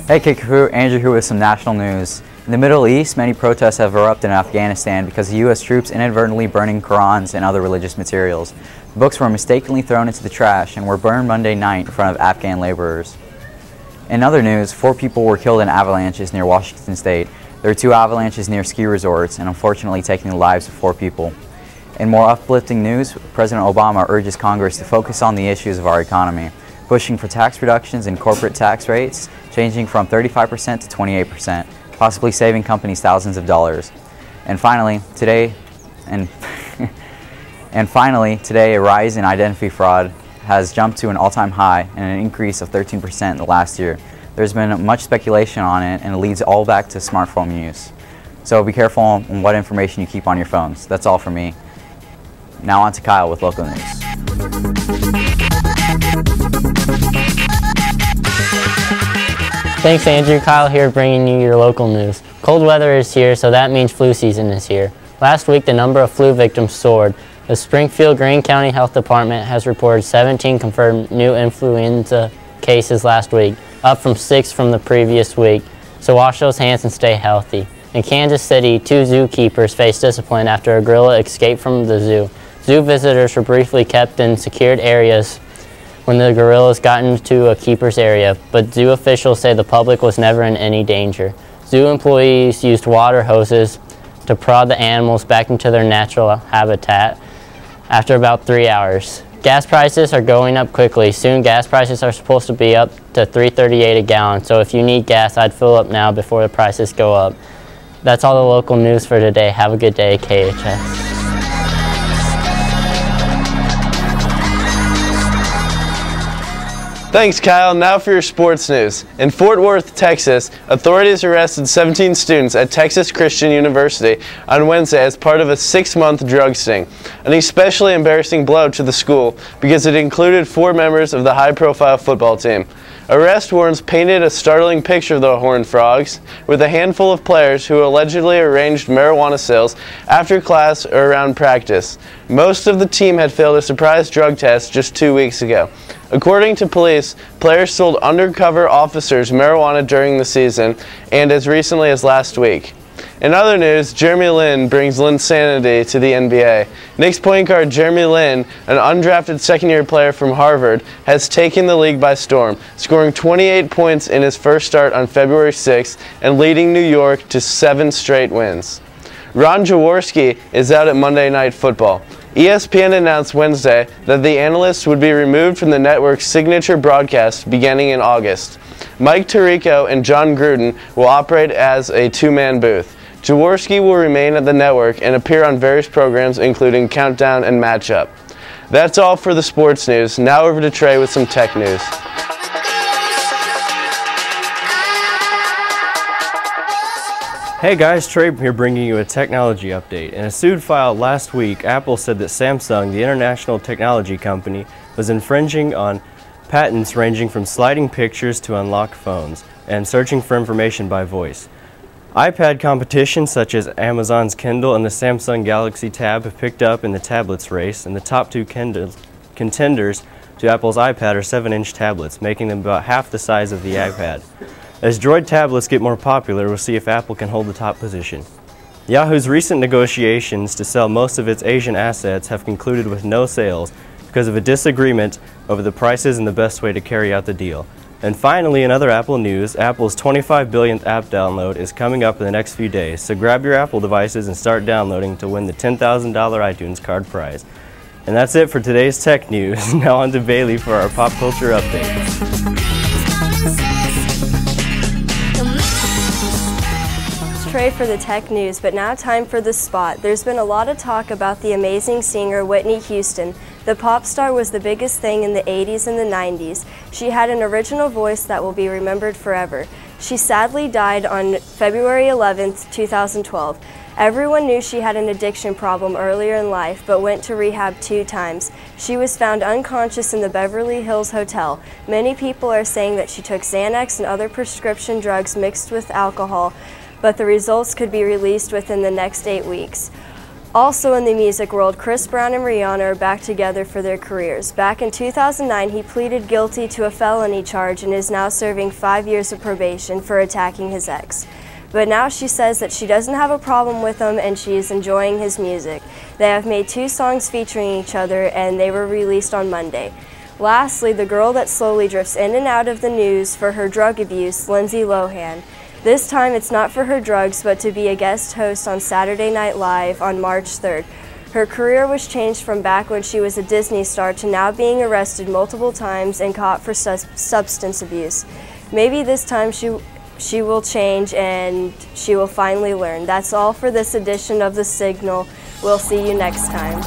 Hey Kickapoo, Andrew here with some national news. In the Middle East, many protests have erupted in Afghanistan because of U.S. troops inadvertently burning Qurans and other religious materials. The books were mistakenly thrown into the trash and were burned Monday night in front of Afghan laborers. In other news, 4 people were killed in avalanches near Washington State. There were 2 avalanches near ski resorts and unfortunately taking the lives of 4 people. In more uplifting news, President Obama urges Congress to focus on the issues of our economy, pushing for tax reductions in corporate tax rates, changing from 35% to 28%, possibly saving companies thousands of dollars. And finally, today, a rise in identity fraud has jumped to an all-time high and an increase of 13% in the last year. There's been much speculation on it, and it leads all back to smartphone use. So be careful on what information you keep on your phones. That's all from me. Now on to Kyle with local news. Thanks, Andrew. Kyle here bringing you your local news. Cold weather is here, so that means flu season is here. Last week, the number of flu victims soared. The Springfield-Greene County Health Department has reported 17 confirmed new influenza cases last week, up from 6 from the previous week. So wash those hands and stay healthy. In Kansas City, 2 zookeepers faced discipline after a gorilla escaped from the zoo. Zoo visitors were briefly kept in secured areas when the gorillas got into a keeper's area, but zoo officials say the public was never in any danger. Zoo employees used water hoses to prod the animals back into their natural habitat after about 3 hours. Gas prices are going up quickly. Soon gas prices are supposed to be up to $3.38 a gallon, so if you need gas, I'd fill up now before the prices go up. That's all the local news for today. Have a good day, KHS. Thanks, Kyle. Now for your sports news. In Fort Worth, Texas, authorities arrested 17 students at Texas Christian University on Wednesday as part of a 6-month drug sting, an especially embarrassing blow to the school because it included 4 members of the high-profile football team. Arrest warrants painted a startling picture of the Horned Frogs, with a handful of players who allegedly arranged marijuana sales after class or around practice. Most of the team had failed a surprise drug test just 2 weeks ago. According to police, players sold undercover officers marijuana during the season and as recently as last week. In other news, Jeremy Lin brings Linsanity to the NBA. Knicks point guard Jeremy Lin, an undrafted second-year player from Harvard, has taken the league by storm, scoring 28 points in his first start on February 6th and leading New York to 7 straight wins. Ron Jaworski is out at Monday Night Football. ESPN announced Wednesday that the analyst would be removed from the network's signature broadcast beginning in August. Mike Tirico and John Gruden will operate as a 2-man booth. Jaworski will remain at the network and appear on various programs including Countdown and Matchup. That's all for the sports news. Now over to Trey with some tech news. Hey guys, Trey here bringing you a technology update. In a sued file last week, Apple said that Samsung, the international technology company, was infringing on patents ranging from sliding pictures to unlock phones and searching for information by voice. iPad competition such as Amazon's Kindle and the Samsung Galaxy Tab have picked up in the tablets race, and the top 2 contenders to Apple's iPad are 7-inch tablets, making them about half the size of the iPad. As Droid tablets get more popular, we'll see if Apple can hold the top position. Yahoo's recent negotiations to sell most of its Asian assets have concluded with no sales because of a disagreement over the prices and the best way to carry out the deal. And finally, in other Apple news, Apple's 25 billionth app download is coming up in the next few days, so grab your Apple devices and start downloading to win the $10,000 iTunes card prize. And that's it for today's tech news. Now on to Bailey for our pop culture update. Trey for the tech news, but now time for the spot. There's been a lot of talk about the amazing singer Whitney Houston. The pop star was the biggest thing in the 80s and the 90s. She had an original voice that will be remembered forever. She sadly died on February 11th, 2012. Everyone knew she had an addiction problem earlier in life, but went to rehab 2 times. She was found unconscious in the Beverly Hills Hotel. Many people are saying that she took Xanax and other prescription drugs mixed with alcohol, but the results could be released within the next 8 weeks. Also in the music world, Chris Brown and Rihanna are back together for their careers. Back in 2009, he pleaded guilty to a felony charge and is now serving 5 years of probation for attacking his ex. But now she says that she doesn't have a problem with him and she is enjoying his music. They have made 2 songs featuring each other and they were released on Monday. Lastly, the girl that slowly drifts in and out of the news for her drug abuse, Lindsay Lohan. This time it's not for her drugs, but to be a guest host on Saturday Night Live on March 3rd. Her career was changed from back when she was a Disney star to now being arrested multiple times and caught for substance abuse. Maybe this time she will change and she will finally learn. That's all for this edition of The Signal. We'll see you next time.